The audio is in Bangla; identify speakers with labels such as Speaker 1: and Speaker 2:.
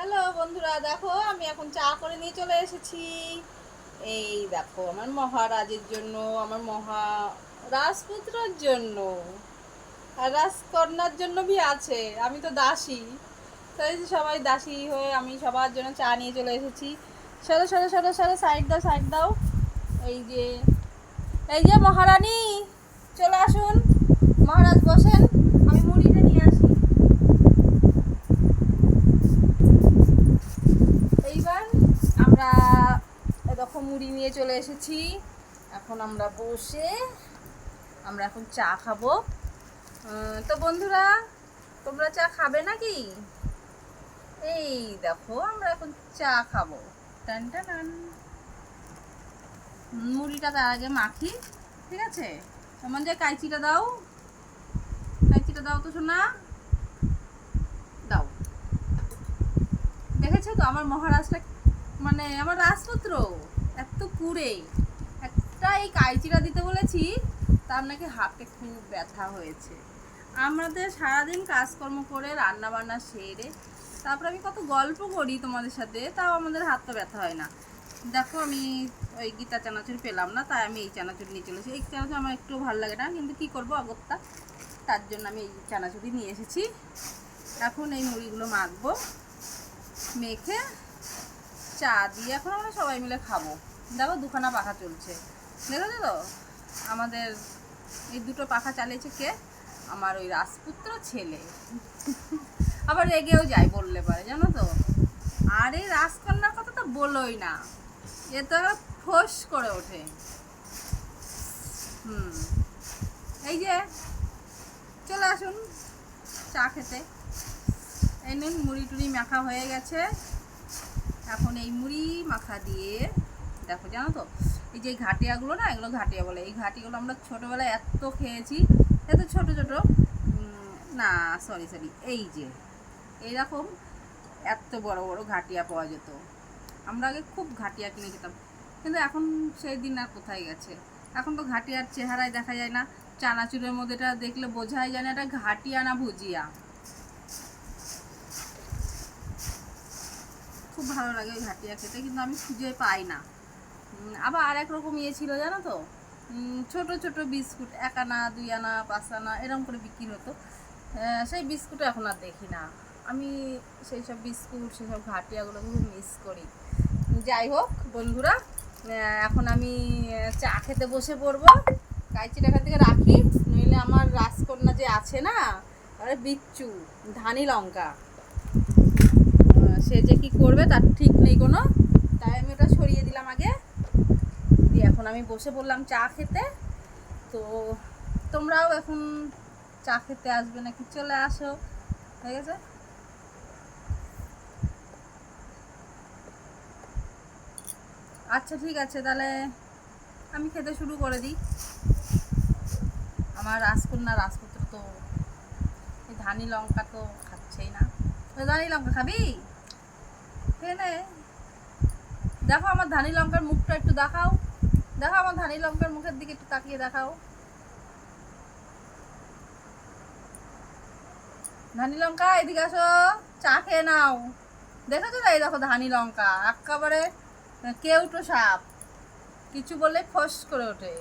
Speaker 1: হ্যালো বন্ধুরা, দেখো আমি এখন চা করে নিয়ে চলে এসেছি। এই দেখো আমার মহারাজের জন্য, আমার মহা রাজপুত্রের জন্য আর রাজকন্যার জন্য ভি আছে। আমি তো দাসী, তাই সবাই দাসী হয়ে আমি সবার জন্য চা নিয়ে চলে এসেছি। সরো সরো সরো সরো, সাইড দাও সাইড দাও। এই যে এই যে মহারানী, চলে আসুন। মহারাজ বসেন, আমি মুড়িটা নিয়ে আসি। এইবার আমরা দেখো মুড়ি নিয়ে চলে এসেছি। এখন আমরা বসে আমরা এখন চা খাবো। তো বন্ধুরা, তোমরা চা খাবে নাকি? এই দেখো আমরা এখন চা খাবো। টান টান। মুড়িটা তার আগে মাখি, ঠিক আছে? এমন যে কাইচিটা দাও, কাইচিটা দাও তো শোনা, দাও। দেখেছো তো আমার মহারাজটা, মানে আমার রাজপুত্র এত কুড়ে। একটা এই কাইচিটা দিতে বলেছি, তার নাকি হাতে খুব ব্যথা হয়েছে। আমাদের সারাদিন কাজকর্ম করে রান্না বান্না সেরে তারপর আমি কত গল্প করি তোমাদের সাথে, তাও আমাদের হাতটা ব্যথা হয় না। দেখো আমি ওই গীতা চানাচুর পেলাম না, তাই আমি এই চানাচুর নিয়ে চলেছি। এই চানাচুর আমার একটু ভালো লাগে না, কিন্তু কী করবো অগত্যা, তার জন্য আমি এই চানাচুরি নিয়ে এসেছি। এখন এই মুড়িগুলো মাখবো, মেখে চা দিয়ে এখন আমরা সবাই মিলে খাবো। দেখো দুখানা পাখা চলছে, দেখেছো তো? আমাদের এই দুটো পাখা চালিয়েছে কে? আমার ওই রাজপুত্র ছেলে। আবার রেগেও যায় বললে পারে, জানো তো। আর এই রাজকন্যার কথা তো বলোই না, এ তো ফোঁস করে ওঠে। এই যে চলে আসুন চা খেতে। এই নুন মুড়ি টুড়ি মাখা হয়ে গেছে। এখন এই মুড়ি মাখা দিয়ে দেখো, জানো তো, এই যে ঘাটিয়াগুলো না, এগুলো ঘাটিয়া বলে। এই ঘাটিগুলো আমরা ছোটোবেলায় এত খেয়েছি, এত ছোটো ছোটো, না সরি সরি, এই যে এইরকম এত বড় বড় ঘাটিয়া পাওয়া যেত। আমরা আগে খুব ঘাটিয়া কিনে খেতাম, কিন্তু এখন সেই দিন আর কোথায় গেছে। এখন তো ঘাটিয়ার চেহারায় দেখা যায় না। চানাচুরের মধ্যেটা দেখলে বোঝাই যায় না এটা ঘাটিয়া না ভুজিয়া। খুব ভালো লাগে ওই ঘাটিয়া খেতে, কিন্তু আমি খুঁজে পাই না। আবার আর এক রকম ইয়ে ছিল, জানো তো, ছোট ছোট বিস্কুট 1 আনা 2 আনা 5 আনা এরকম করে বিক্রি হতো। সেই বিস্কুটও এখন আর দেখি না। আমি সেই সব বিস্কুট, সেই সব ঘাটিয়াগুলো খুব মিস করি। যাই হোক বন্ধুরা, এখন আমি চা খেতে বসে পড়বো। কাইচিটা এখান থেকে রাখি, নইলে আমার রাজকন্যা যে আছে না, আরে বিচ্ছু ধানি লঙ্কা, সে যে কি করবে তার ঠিক নেই কোনো। তাই আমি ওটা সরিয়ে দিলাম আগে দিয়ে এখন আমি বসে পড়লাম চা খেতে। তো তোমরাও এখন চা খেতে আসবে নাকি? চলে আসো, হয়ে গেছে। আচ্ছা ঠিক আছে, তাহলে আমি খেতে শুরু করে দিই। আমার রাজকন্যা রাজপুত্র তো এই ধানি লঙ্কা তো খাচ্ছেই না। ধানি লঙ্কা খাবি? খেয়ে নে। দেখো আমার ধানি লঙ্কার মুখটা একটু দেখাও, দেখো আমার ধানি লঙ্কার মুখের দিকে একটু তাকিয়ে দেখাও। ধানি লঙ্কা এদিকে আসো, চা খেয়ে নাও। দেখেছো তো, এই দেখো ধানি লঙ্কা একেবারে কেউটো সাপ, কিছু বললে ফস করে ওঠে।